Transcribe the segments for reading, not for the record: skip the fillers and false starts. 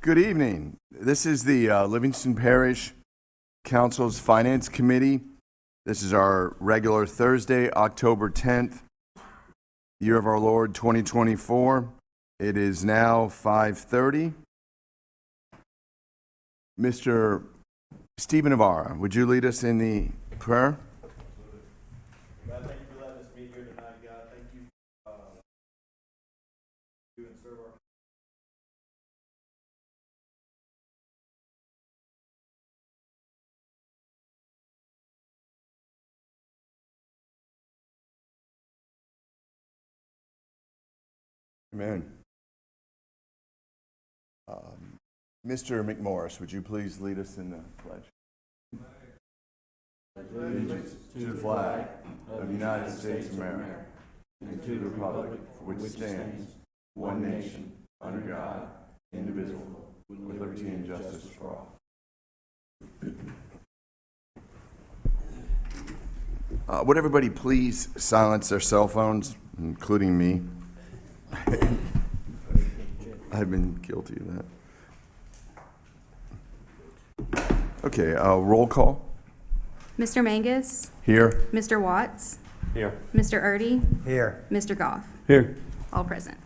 Good evening. This is the Livingston Parish Council's Finance Committee. This is our regular Thursday, October 10th, year of our Lord 2024. It is now 5:30. Mr. Stephen Navarra, would you lead us in the prayer? God, thank you for letting us meet here tonight, God. Thank you and serve our Amen. Mr. McMorris, would you please lead us in the pledge? Allegiance to the flag of the United States of America and to the republic for which stands one nation, under God, indivisible, with liberty and justice for all. Would everybody please silence their cell phones, including me? I've been guilty of that. Okay, roll call. Mr. Mangus, Here. Mr. Watts, Here. Mr. Erdy, Here. Mr. Goff, Here. all present.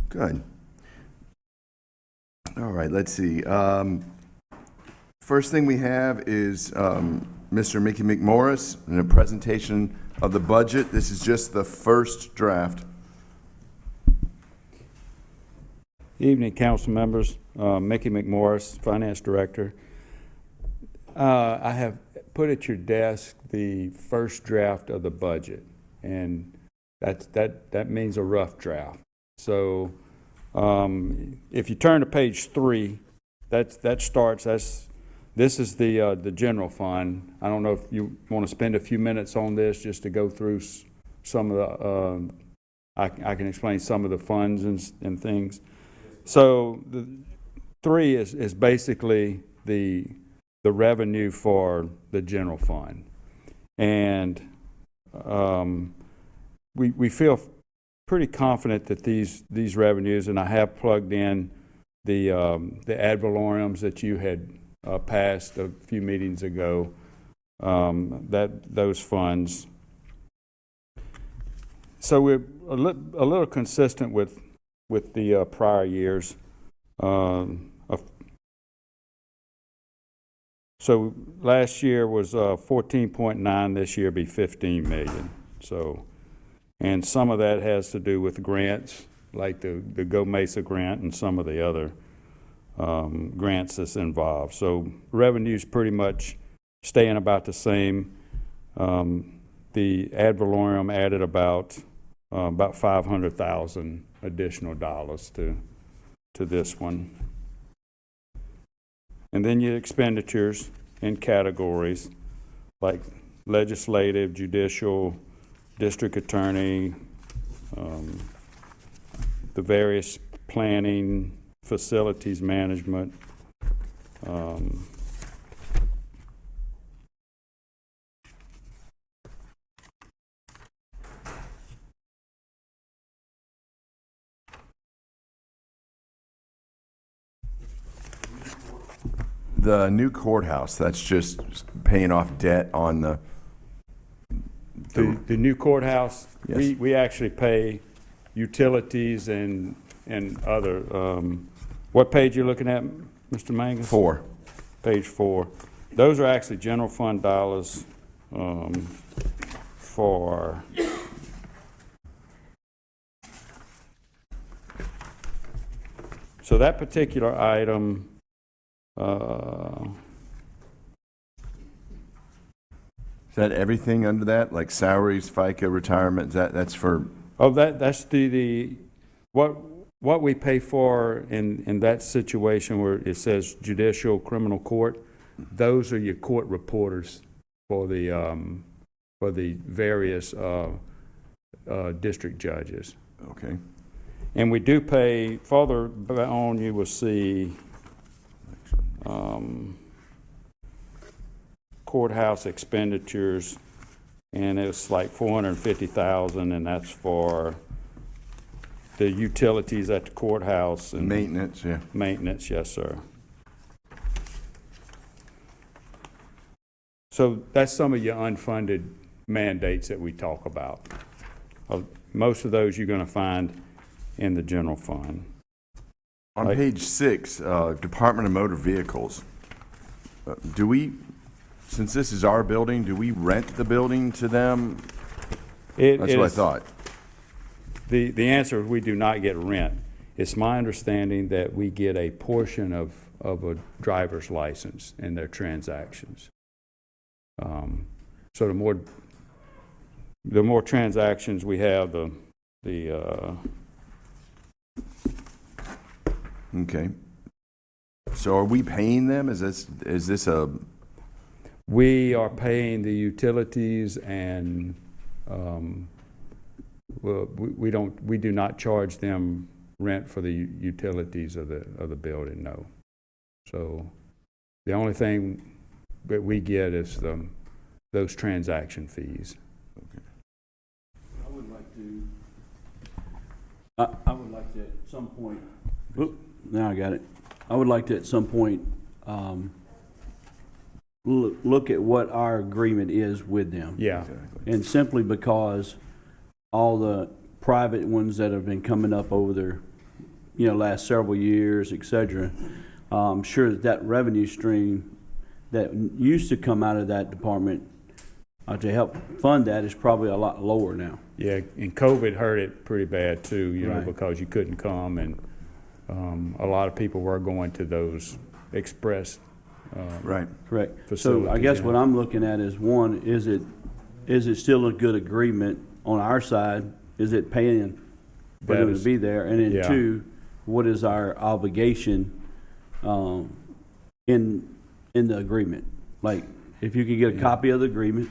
Good. All right, let's see. First thing we have is Mr. Mickey McMorris and a presentation of the budget. This is just the first draft. Evening, council members. Mickey McMorris, Finance Director. I have put at your desk the first draft of the budget, and that means a rough draft. So if you turn to page 3, this is the general fund. I don't know if you want to spend a few minutes on this just to go through some of the. I can explain some of the funds and things. So the 3 is basically the revenue for the general fund, and we feel pretty confident that these revenues, and I have plugged in the ad valorem that you had passed a few meetings ago, those funds. So we're a little consistent with the prior years. So last year was 14.9, this year be 15 million. So, and some of that has to do with grants, like the Go Mesa grant and some of the other grants that's involved. So revenue's pretty much staying about the same. The ad valorem added about 500,000 additional dollars to this one. And then your expenditures in categories like legislative, judicial, district attorney, the various planning, facilities management, The new courthouse, that's just paying off debt on the the new courthouse. Yes. We actually pay utilities and other. What page you looking at, Mr. Mangus? 4. Page 4. Those are actually general fund dollars for. So that particular item. Is that everything under that, like salaries, FICA, retirement? That's for? Oh, that's the what we pay for in that situation where it says judicial criminal court. Those are your court reporters for the various district judges. Okay. And we do pay further on. You will see courthouse expenditures, and it's like $450,000, and that's for the utilities at the courthouse and Maintenance, yeah. maintenance, yes, sir. So that's some of your unfunded mandates that we talk about. Most of those you're going to find in the general fund. On Right. page 6, Department of Motor Vehicles, do we, since this is our building, do we rent the building to them? That's what I thought. The answer is we do not get rent. It's my understanding that we get a portion of a driver's license in their transactions. So the more transactions we have, Okay. So are we paying them? Is this a, we are paying the utilities and, well, we do not charge them rent for the utilities of the building, no. So the only thing that we get is those transaction fees. I would like to at some point, now I got it. I would like to at some point, look at what our agreement is with them. Yeah, And simply because all the private ones that have been coming up over their, last several years, et cetera, I'm sure that revenue stream that used to come out of that department to help fund that is probably a lot lower now. yeah, and COVID hurt it pretty bad too, Right. because you couldn't come, and a lot of people were going to those express. right? Correct. So I Facilities, guess yeah. what I'm looking at is, one, is it still a good agreement on our side? Is it paying for That them to is- be there? And then yeah. two, what is our obligation in the agreement? Like, if you could get a copy of the agreement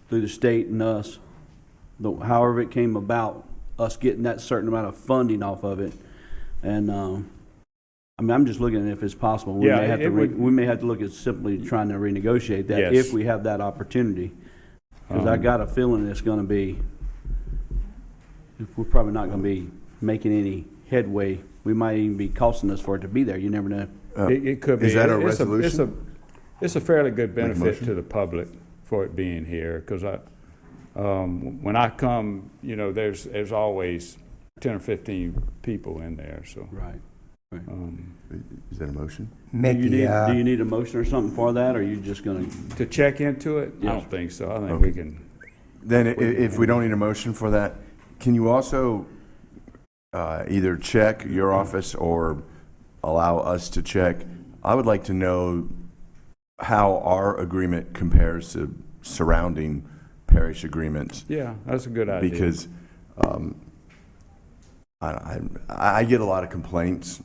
through the state and us, however it came about, us getting that certain amount of funding off of it, and I'm just looking at if it's possible. We Yeah, may have it to would- we may have to look at simply trying to renegotiate that Yes. if we have that opportunity. Because I got a feeling it's going to be, we're probably not going to be making any headway. We might even be costing us for it to be there. You never know. It could be. Is that a It's resolution? It's a fairly good Make a benefit motion? to the public for it being here, because when I come, there's always 10 or 15 people in there, so. Right. Is that a motion? Do Mickey, you need a motion or something for that, or are you just going to? To check into it? I Yes. don't think so. I think Okay. we can, Then if we don't need a motion for that, can you also either check your office or allow us to check? I would like to know how our agreement compares to surrounding parish agreements. yeah, that's a good idea. Because I get a lot of complaints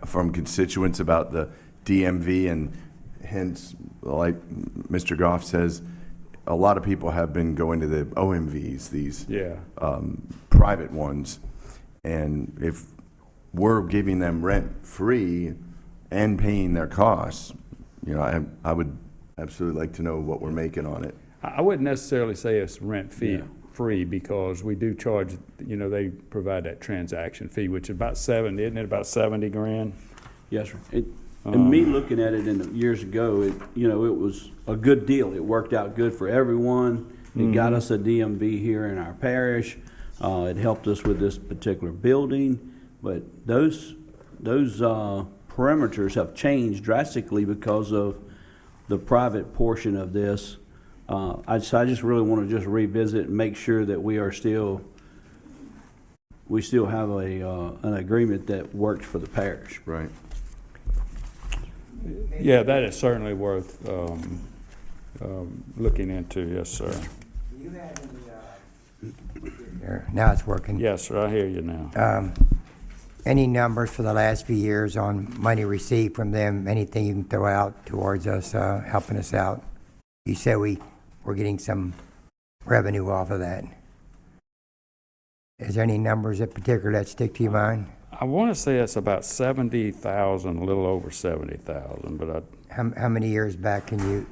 from constituents about the DMV, and hence, like Mr. Goff says, a lot of people have been going to the OMVs, these Yeah, private ones, and if we're giving them rent free and paying their costs, I would absolutely like to know what we're making on it. I wouldn't necessarily say it's rent fee Yeah. free, because we do charge, they provide that transaction fee, which is about 70, isn't it about 70 grand? Yes, sir. And me looking at it in the years ago, it was a good deal. It worked out good for everyone. It got us a DMV here in our parish. It helped us with this particular building. But those parameters have changed drastically because of the private portion of this. I just really want to just revisit and make sure that we still have an agreement that works for the parish. Right. Yeah, that is certainly worth looking into, yes, sir. now it's working. Yes, sir, I hear you now. Any numbers for the last few years on money received from them? Anything you can throw out towards us, helping us out? You said we're getting some revenue off of that. Is there any numbers in particular that stick to your mind? I want to say it's about 70,000, a little over 70,000, but How many years back can you?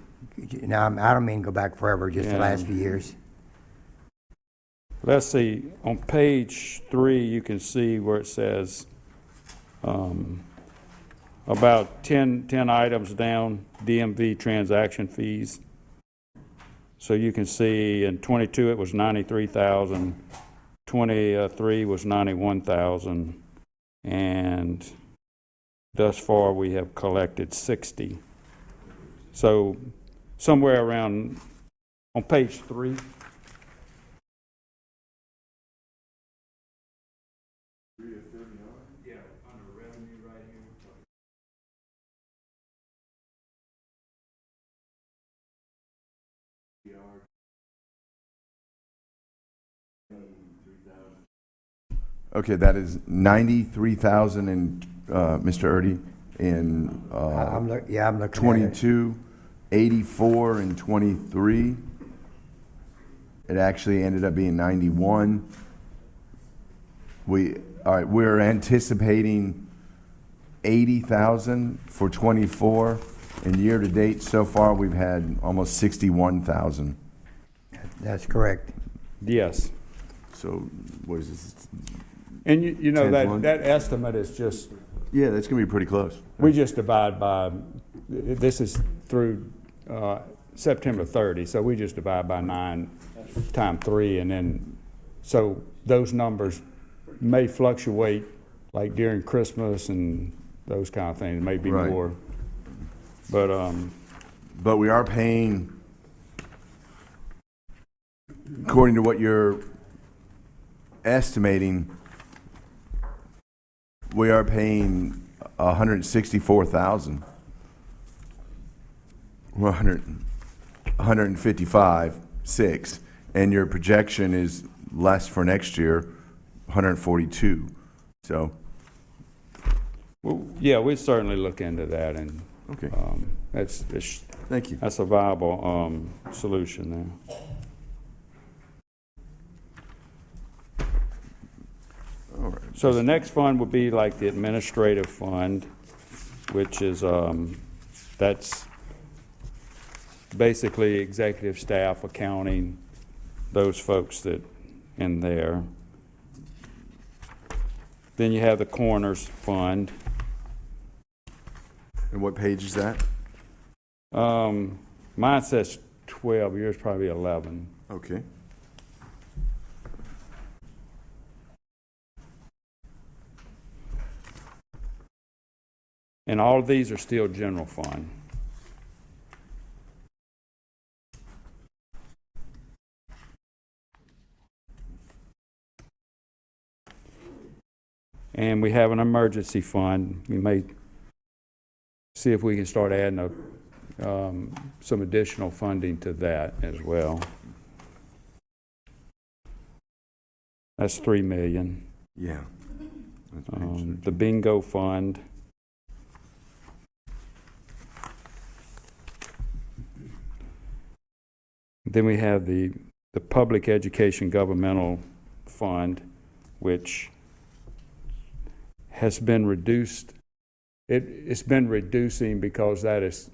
Now, I don't mean go back forever, just the Yeah. last few years. let's see, on page 3, you can see where it says about 10 items down, DMV transaction fees. So you can see in 22 it was 93,000, 23 was 91,000, and thus far we have collected 60. So somewhere around, on page 3, yeah, under revenue right here. Okay, that is 93,000 and, Mr. Erdy, in, I'm looking at it. 22, 84 and 23. It actually ended up being 91. All right, we're anticipating 80,000 for 24, and year-to-date so far, we've had almost 61,000. That's correct. Yes. So what is this? And you know, 10-1? that estimate is just, Yeah, that's gonna be pretty close. we just divide by, this is through September 30, so we just divide by 9 times 3, and then, so those numbers may fluctuate, like during Christmas and those kind of things, maybe Right. more. But we are paying, according to what you're estimating, we are paying 164,000. 155.6, and your projection is less for next year, 142. So, well, yeah, we certainly look into that, and okay, that's thank you. a viable solution there. All right. So the next fund would be like the administrative fund, which is, that's basically executive staff, accounting, those folks that in there. Then you have the coroner's fund. And what page is that? Mine says 12, yours probably 11. Okay. And all of these are still general fund. And we have an emergency fund. We may see if we can start adding some additional funding to that as well. That's $3 million. Yeah. That's page The bingo fund. Then we have the public education governmental fund, which has been reduced. It's been reducing because that is,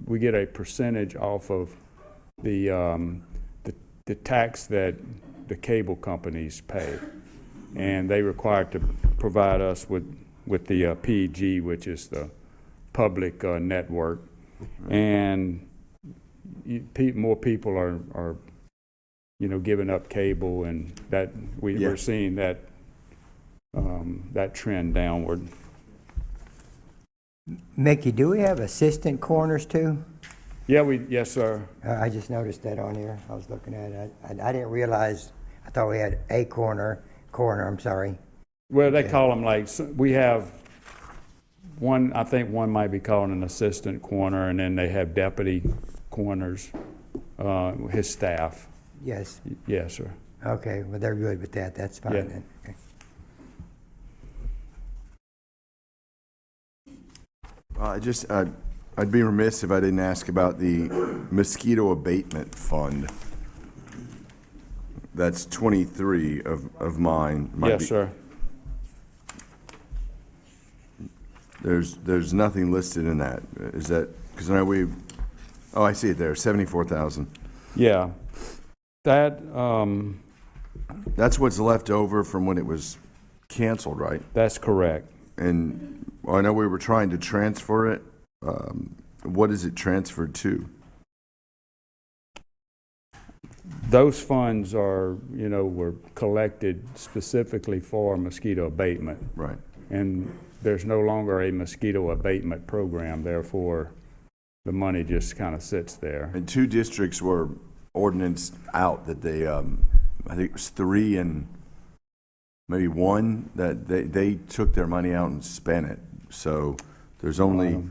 we get a percentage off of the tax that the cable companies pay. And they require to provide us with the PEG, which is the public network. And more people are giving up cable, and that we're seeing that that trend downward. Mickey, do we have assistant coroners too? Yeah, yes, sir. I just noticed that on here. I was looking at it. I didn't realize, I thought we had a coroner, I'm sorry. Well, they call them we have one, I think one might be called an assistant coroner, and then they have deputy coroners, his staff. Yes. Yes, sir. Okay, well, they're good with that. That's fine Yeah. then. Okay. I'd be remiss if I didn't ask about the mosquito abatement fund. That's 23 of mine. Yes, sir. There's nothing listed in that. Is that, because I know I see it there, 74,000. Yeah. That, That's what's left over from when it was canceled, right? That's correct. And I know we were trying to transfer it. What is it transferred to? Those funds are, were collected specifically for mosquito abatement. Right. And there's no longer a mosquito abatement program, therefore the money just kind of sits there. And 2 districts were ordinanced out that they, I think it was 3 and maybe 1, that they took their money out and spent it. So there's only,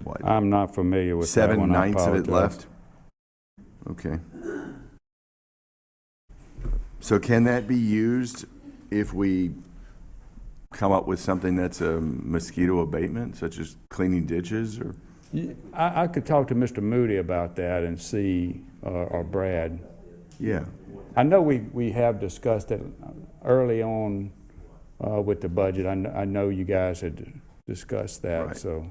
what, I'm not familiar with that one. I 7/9 of it apologize. left? Okay. So can that be used if we come up with something that's a mosquito abatement, such as cleaning ditches or? I could talk to Mr. Moody about that and see, or Brad. Yeah. I know we have discussed it early on with the budget. I know you guys had discussed that, Right. so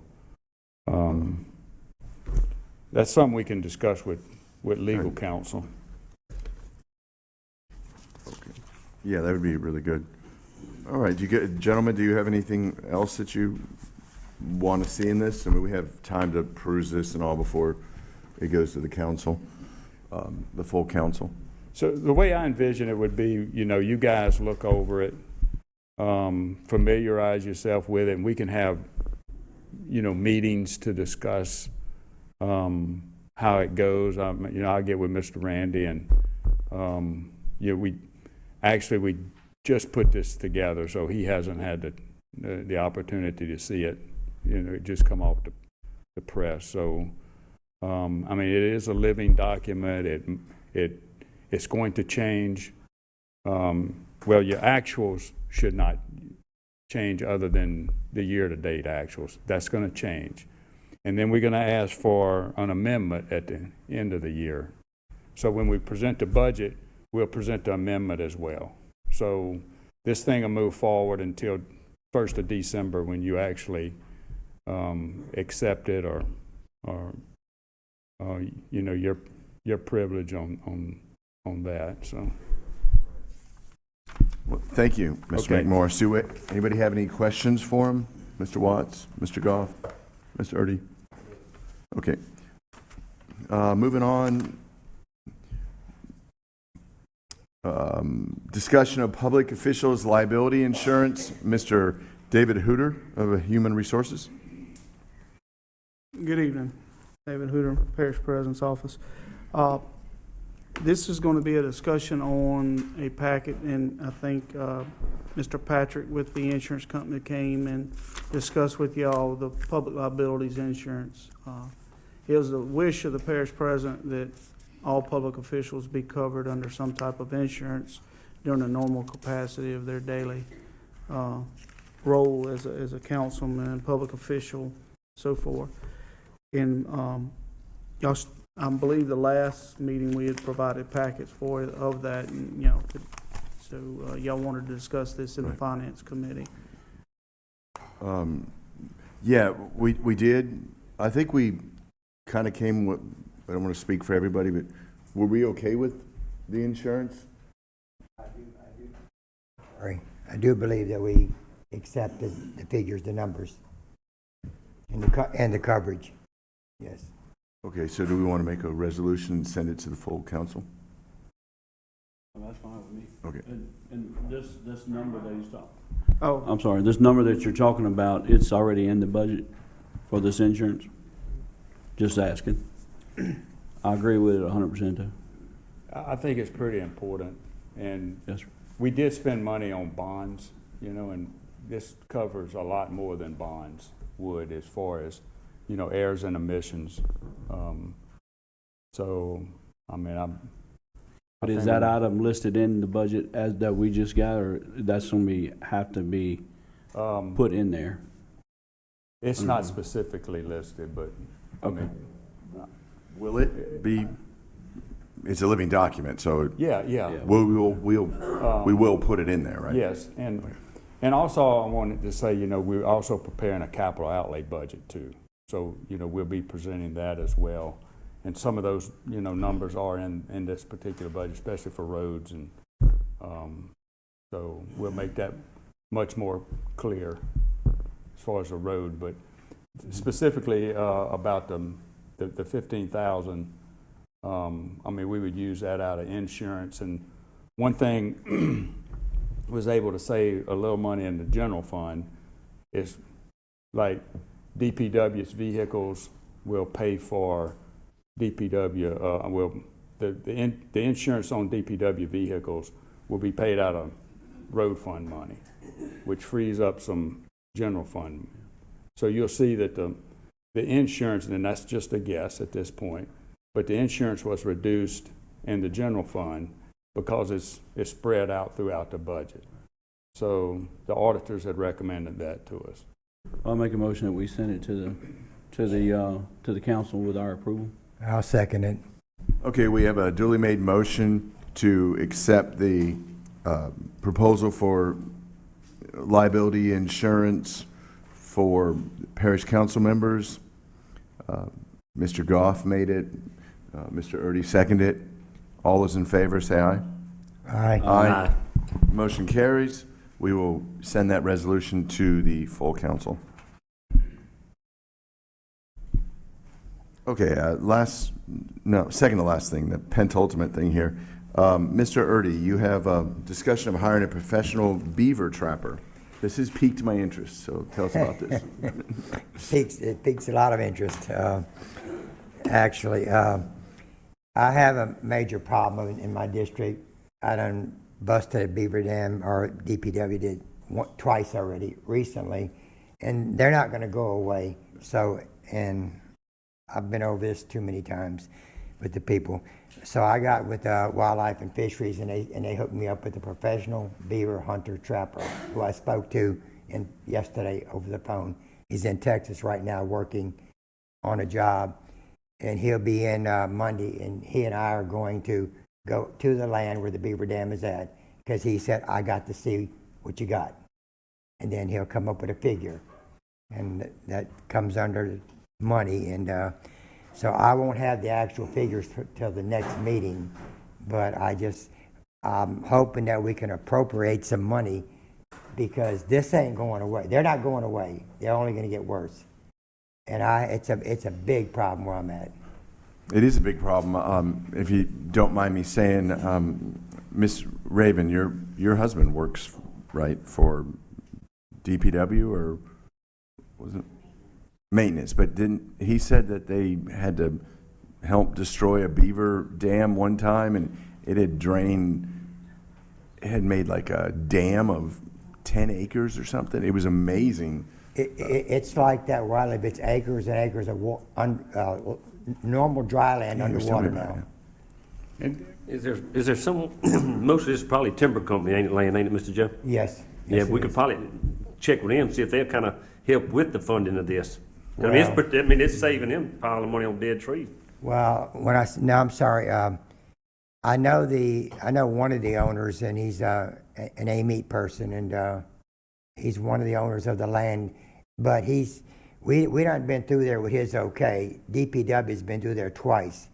that's something we can discuss with legal counsel. Okay. Yeah, that would be really good. All right, gentlemen, do you have anything else that you want to see in this? I mean, we have time to peruse this and all before it goes to the council, the full council. So the way I envision it would be, you guys look over it, familiarize yourself with it, and we can have, meetings to discuss how it goes. I'll get with Mr. Randy, and we just put this together, so he hasn't had the opportunity to see it. It just come off the press. So, it is a living document. It's going to change. Well, your actuals should not change other than the year-to-date actuals. That's going to change. And then we're going to ask for an amendment at the end of the year. So when we present the budget, we'll present the amendment as well. So this thing will move forward until 1st of December when you actually accept it or your privilege on that. So. Well, thank you, Mr. Okay. McMorris. Anybody have any questions for him? Mr. Watts, Mr. Goff, Mr. Erdy? Okay. Moving on. Discussion of public officials' liability insurance. Mr. David Hooter of Human Resources. Good evening, David Hooter, Parish President's Office. This is going to be a discussion on a packet, and I think Mr. Patrick with the insurance company came and discussed with y'all the public liabilities insurance. It was the wish of the parish president that all public officials be covered under some type of insurance during the normal capacity of their daily role as a councilman and public official, so forth. And I believe the last meeting we had provided packets of that, and so y'all wanted to discuss this in the Right. finance committee. Yeah, we did. I think we kind of came with, I don't want to speak for everybody, but were we okay with the insurance? Sorry. I do believe that we accepted the figures, the numbers, and the coverage. Yes. Okay, so do we want to make a resolution and send it to the full council? That's fine with me. Okay. And this number that he's talking, Oh, I'm sorry, this number that you're talking about, it's already in the budget for this insurance? Just asking. I agree with it 100% though. I think it's pretty important, and Yes, sir. we did spend money on bonds, and this covers a lot more than bonds would as far as, errors and omissions. But is that item listed in the budget as that we just got, or that's gonna have to be put in there? It's not specifically listed, but, Okay. Will it be, it's a living document, so yeah. we will put it in there, right? Yes, and also I wanted to say, we're also preparing a capital outlay budget too. So, we'll be presenting that as well. And some of those, numbers are in this particular budget, especially for roads. And so we'll make that much more clear as far as the road. But specifically about the 15,000, we would use that out of insurance. And one thing was able to save a little money in the general fund is like DPW's vehicles will pay for DPW, the insurance on DPW vehicles will be paid out of road fund money, which frees up some general fund. So you'll see that the insurance, and that's just a guess at this point, but the insurance was reduced in the general fund because it's spread out throughout the budget. So the auditors had recommended that to us. I'll make a motion that we send it to the council with our approval. I'll second it. Okay, we have a duly made motion to accept the proposal for liability insurance for parish council members. Mr. Goff made it. Mr. Erdy seconded it. All those in favor, say aye. Aye. Aye. Motion carries. We will send that resolution to the full council. Okay, second to last thing, the penultimate thing here. Mr. Erdy, you have a discussion of hiring a professional beaver trapper. This has piqued my interest, so tell us about this. It piques a lot of interest. Actually, I have a major problem in my district. I done busted a beaver dam, or DPW did twice already recently, and they're not going to go away. So, and I've been over this too many times with the people. So I got with Wildlife and Fisheries, and they hooked me up with a professional beaver hunter trapper who I spoke to yesterday over the phone. He's in Texas right now working on a job, and he'll be in Monday, and he and I are going to go to the land where the beaver dam is at, because he said, I got to see what you got. And then he'll come up with a figure, and that comes under money. And so I won't have the actual figures till the next meeting, but I'm hoping that we can appropriate some money, because this ain't going away. They're not going away. They're only going to get worse. And it's a big problem where I'm at. It is a big problem. If you don't mind me saying, Miss Raven, your husband works, right, for DPW, or was it maintenance? But he said that they had to help destroy a beaver dam one time, and it had made like a dam of 10 acres or something. It was amazing. It's like that where I live. It's acres and acres of normal dry land underwater now. And Is there some, most of this is probably timber company, ain't it, Mr. Joe? Yes. Yeah, Yes, we it could is. probably check with them, see if they'll kind of help with the funding of this. Well- It's saving them a pile of money on dead trees. Well, I'm sorry. I know one of the owners, and he's an AMET person, and he's one of the owners of the land. But we done been through there with his okay. DPW's been through there twice,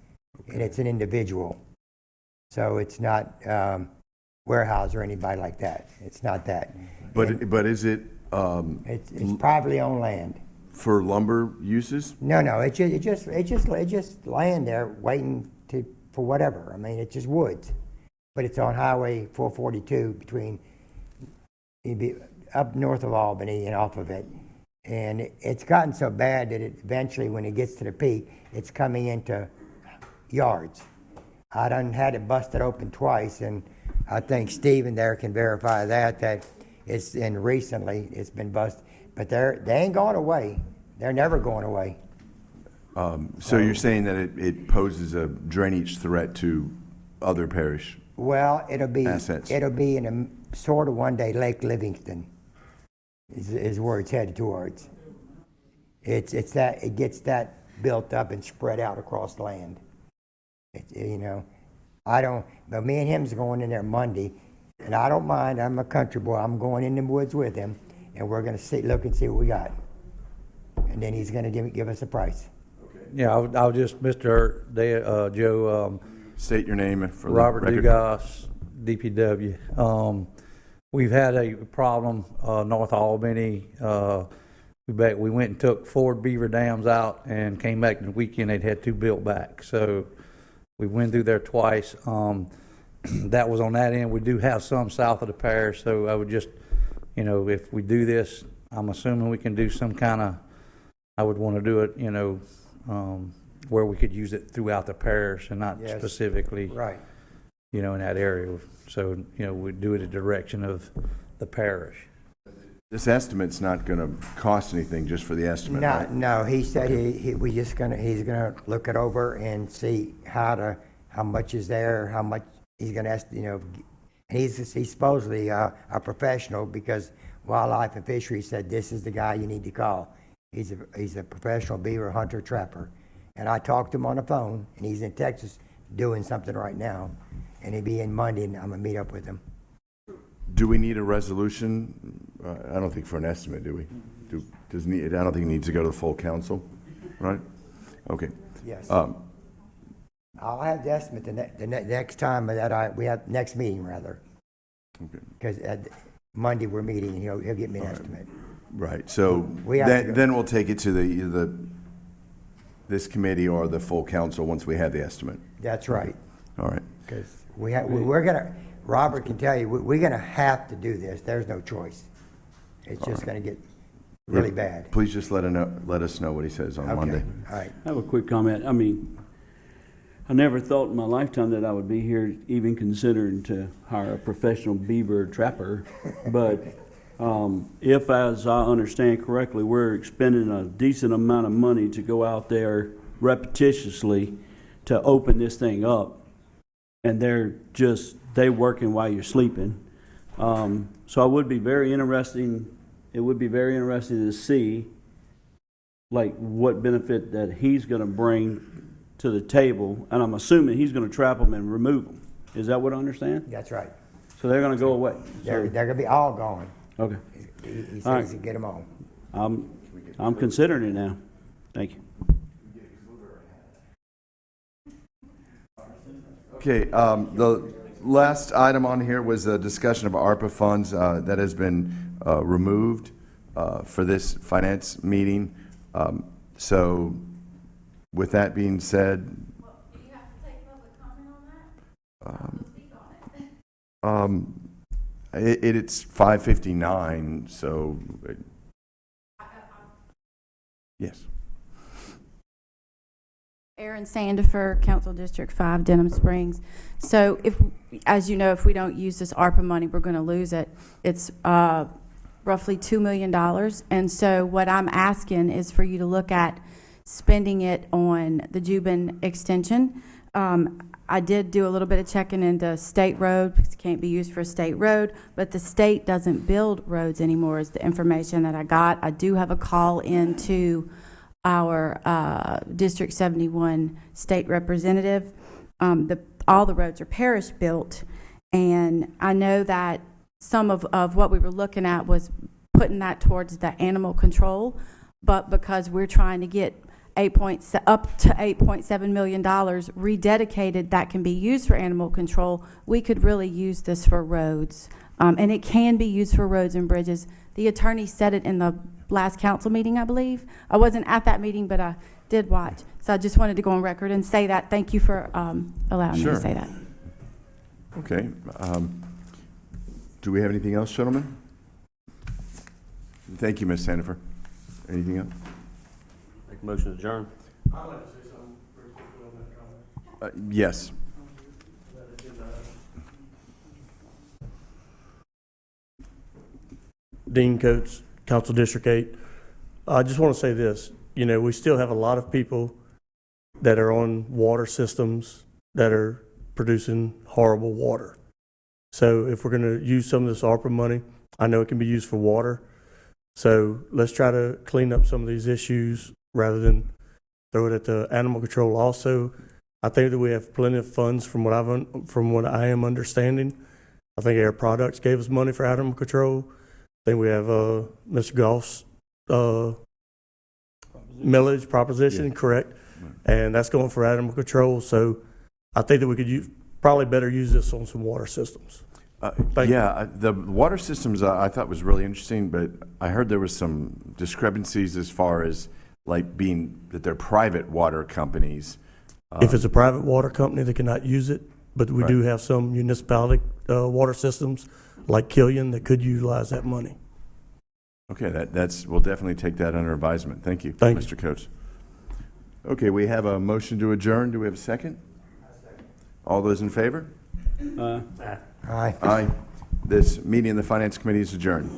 and it's an individual. So it's not warehouse or anybody like that. It's not that. But is it It's privately owned land. for lumber uses? No, it's just land there waiting for whatever. I mean, it's just woods, but it's on Highway 442 up north of Albany and off of it. And it's gotten so bad that eventually, when it gets to the peak, it's coming into yards. I done had it busted open twice, and I think Stephen there can verify that recently it's been busted. But they ain't going away. They're never going away. So you're saying that it poses a drainage threat to other parish? Well, it'll be Assets. in a sort of one day Lake Livingston is where it's headed towards. It gets that built up and spread out across the land. But me and him's going in there Monday, and I don't mind. I'm a country boy. I'm going in the woods with him, and we're going to look and see what we got. And then he's going to give us a price. Yeah, I was just, Mr. Joe, State your name for the Robert record. Dugas, DPW. We've had a problem, North Albany. We went and took 4 beaver dams out and came back the weekend, they'd had 2 built back. So we went through there twice. That was on that end. We do have some south of the parish, so I would just, you know, if we do this, I'm assuming we can do some kind of, I would want to do it, you know, where we could use it throughout the parish and not Yes. specifically, Right. you know, in that area. So, you know, we'd do it in the direction of the parish. This estimate's not going to cost anything just for the estimate, No, right? no, he said he's gonna look it over and see how much is there, how much he's gonna you know, he's supposedly a professional because Wildlife and Fisheries said this is the guy you need to call. He's a professional beaver hunter trapper. And I talked to him on the phone, and he's in Texas doing something right now. And he'll be in Monday, and I'm gonna meet up with him. Do we need a resolution? I don't think for an estimate, do we? I don't think it needs to go to the full council, right? Okay. Yes. I'll have the estimate the next time that we have, next meeting rather. Okay. Because Monday we're meeting, and he'll get me an estimate. Right, so We have to go. then we'll take it to this committee or the full council once we have the estimate. That's right. All right. Because we're gonna, Robert can tell you, we're gonna have to do this. There's no choice. It's just gonna get really bad. Please just let us know what he says on Okay, Monday. all right. I have a quick comment. I mean, I never thought in my lifetime that I would be here even considering to hire a professional beaver trapper. But if, as I understand correctly, we're expending a decent amount of money to go out there repetitiously to open this thing up, and they working while you're sleeping. So it would be very interesting to see like what benefit that he's gonna bring to the table, and I'm assuming he's gonna trap them and remove them. Is that what I understand? That's right. So they're gonna go away? They're gonna be all gone. Okay. He All right. says to get them all. I'm considering it now. Thank you. Okay, the last item on here was a discussion of ARPA funds that has been removed for this finance meeting. So with that being said. Well, do you have to take public comment on that? Speak on it. It's 5:59, so, yes. Erin Sandifer, Council District 5, Denham Springs. So as you know, if we don't use this ARPA money, we're going to lose it. It's roughly $2 million. And so what I'm asking is for you to look at spending it on the Juban extension. I did do a little bit of checking into state road, because it can't be used for a state road, but the state doesn't build roads anymore is the information that I got. I do have a call into our District 71 state representative. All the roads are parish built, and I know that some of what we were looking at was putting that towards the animal control, but because we're trying to get up to $8.7 million rededicated that can be used for animal control, we could really use this for roads. And it can be used for roads and bridges. The attorney said it in the last council meeting, I believe. I wasn't at that meeting, but I did watch. So I just wanted to go on record and say that. Thank you for allowing me Sure. to say that. Okay. Do we have anything else, gentlemen? Thank you, Ms. Sandifer. Anything else? Make a motion to adjourn. I'd like to say something very quickly on that comment. Yes. Dean Coates, Council District 8. I just want to say this, you know, we still have a lot of people that are on water systems that are producing horrible water. So if we're going to use some of this ARPA money, I know it can be used for water. So let's try to clean up some of these issues rather than throw it at the animal control. Also, I think that we have plenty of funds from what I am understanding. I think Air Products gave us money for animal control. I think we have Mr. Goff's millage proposition, correct? and that's going for animal control. So I think that we could probably better use this on some water systems. Thank you. Yeah, the water systems I thought was really interesting, but I heard there was some discrepancies as far as like being that they're private water companies. If it's a private water company, they cannot use it, but we do Right. have some municipality water systems like Killian that could utilize that money. Okay, we'll definitely take that under advisement. Thank you, Thank you. Mr. Coates. Okay, we have a motion to adjourn. Do we have a second? All those in favor? Aye. Aye. This meeting of the Finance Committee is adjourned.